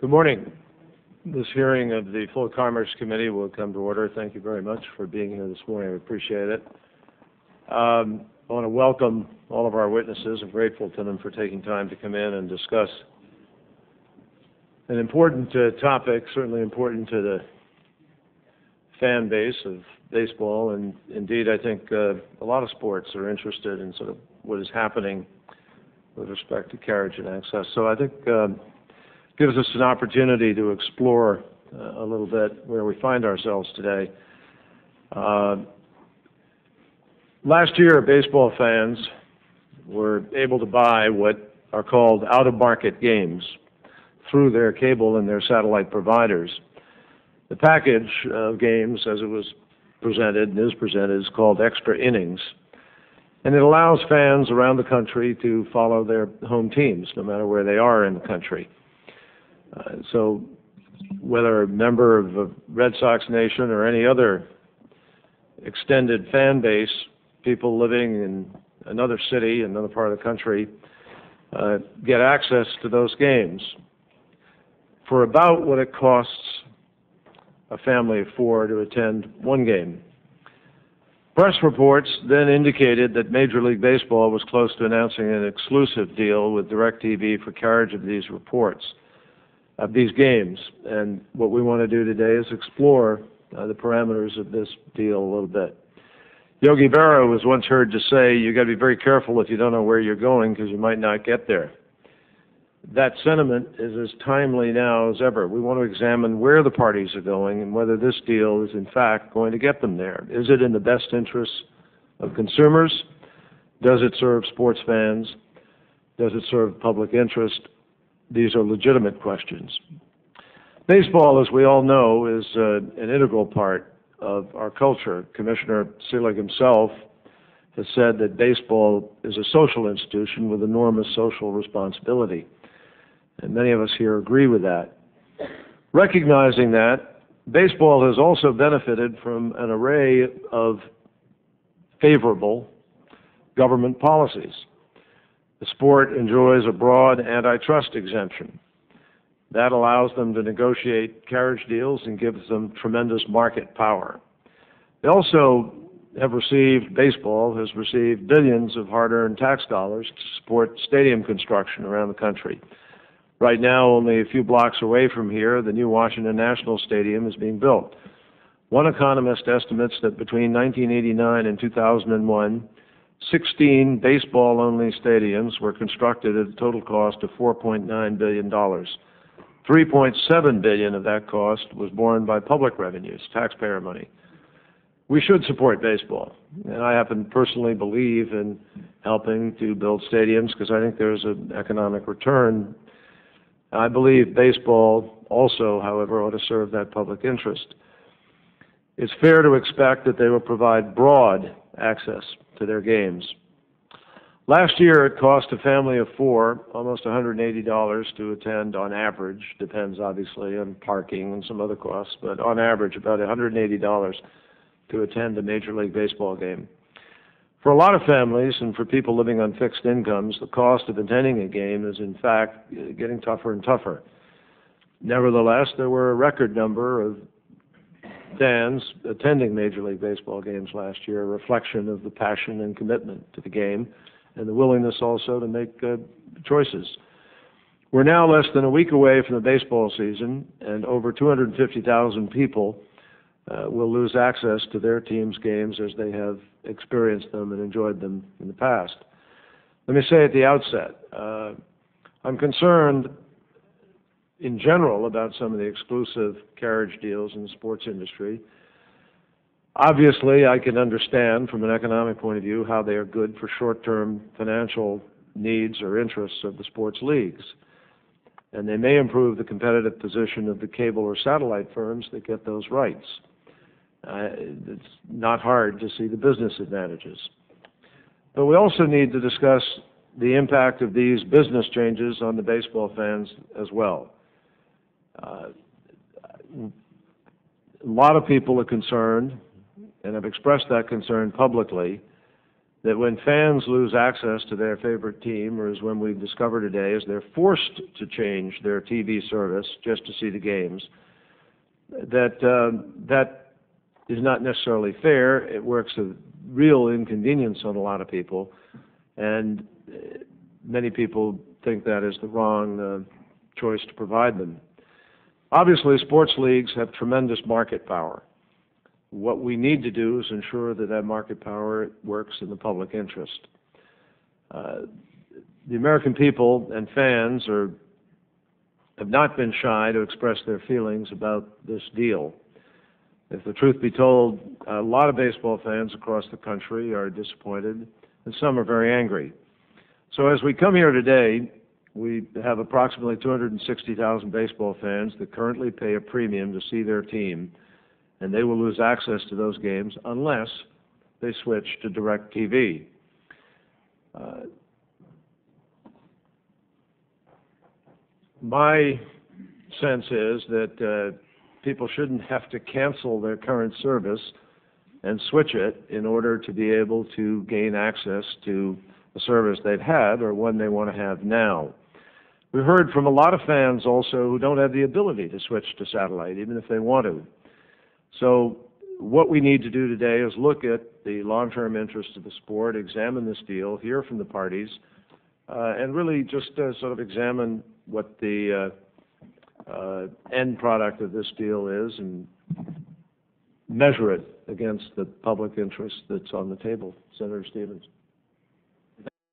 Good morning. This hearing of the Full Commerce Committee will come to order. Thank you very much for being here this morning. I appreciate it. I want to welcome all of our witnesses. I'm grateful to them for taking time to come in and discuss an important topic, certainly important to the fan base of baseball, and indeed I think a lot of sports are interested in sort of what is happening with respect to carriage and access. So I think gives us an opportunity to explore a little bit where we find ourselves today. Last year, baseball fans were able to buy what are called out-of-market games through their cable and their satellite providers. The package of games, as it was presented and is presented, is called Extra Innings, and it allows fans around the country to follow their home teams, no matter where they are in the country. So whether a member of the Red Sox Nation or any other extended fan base, people living in another city, another part of the country, get access to those games for about what it costs a family of four to attend one game. Press reports then indicated that Major League Baseball was close to announcing an exclusive deal with DirecTV for carriage of these reports, of these games. And what we want to do today is explore the parameters of this deal a little bit. Yogi Berra was once heard to say, "You got to be very careful if you don't know where you're going, because you might not get there." That sentiment is as timely now as ever. We want to examine where the parties are going and whether this deal is in fact going to get them there. Is it in the best interests of consumers? Does it serve sports fans? Does it serve public interest? These are legitimate questions. Baseball, as we all know, is an integral part of our culture. Commissioner Seelig himself has said that baseball is a social institution with enormous social responsibility. And many of us here agree with that. Recognizing that, baseball has also benefited from an array of favorable government policies. The sport enjoys a broad antitrust exemption. That allows them to negotiate carriage deals and gives them tremendous market power. They also have received, baseball has received billions of hard-earned tax dollars to support stadium construction around the country. Right now, only a few blocks away from here, the new Washington National Stadium is being built. One economist estimates that between 1989 and 2001, 16 baseball-only stadiums were constructed at a total cost of $4.9 billion. $3.7 billion of that cost was borne by public revenues, taxpayer money. We should support baseball, and I happen to personally believe in helping to build stadiums because I think there's an economic return. I believe baseball also, however, ought to serve that public interest. It's fair to expect that they will provide broad access to their games. Last year, it cost a family of four almost $180 to attend on average. Depends, obviously, on parking and some other costs, but on average, about $180 to attend a Major League Baseball game. For a lot of families and for people living on fixed incomes, the cost of attending a game is, in fact, getting tougher and tougher. Nevertheless, there were a record number of fans attending Major League Baseball games last year, a reflection of the passion and commitment to the game and the willingness also to make choices. We're now less than a week away from the baseball season, and over 250,000 people will lose access to their team's games as they have experienced them and enjoyed them in the past. Let me say at the outset, I'm concerned in general about some of the exclusive carriage deals in the sports industry. Obviously, I can understand from an economic point of view how they are good for short-term financial needs or interests of the sports leagues. And they may improve the competitive position of the cable or satellite firms that get those rights. It's not hard to see the business advantages. But we also need to discuss the impact of these business changes on the baseball fans as well. A lot of people are concerned, and have expressed that concern publicly, that when fans lose access to their favorite team, or as when we discover today, is they're forced to change their TV service just to see the games, that is not necessarily fair. It works a real inconvenience on a lot of people, and many people think that is the wrong choice to provide them. Obviously, sports leagues have tremendous market power. What we need to do is ensure that that market power works in the public interest. The American people and fans have not been shy to express their feelings about this deal. If the truth be told, a lot of baseball fans across the country are disappointed, and some are very angry. So as we come here today, we have approximately 260,000 baseball fans that currently pay a premium to see their team, and they will lose access to those games unless they switch to DirecTV. My sense is that people shouldn't have to cancel their current service and switch it in order to be able to gain access to a service they've had or one they want to have now. We've heard from a lot of fans also who don't have the ability to switch to satellite, even if they want to. So what we need to do today is look at the long-term interests of the sport, examine this deal, hear from the parties, and really just sort of examine what the end product of this deal is and measure it against the public interest that's on the table. Senator Stevens.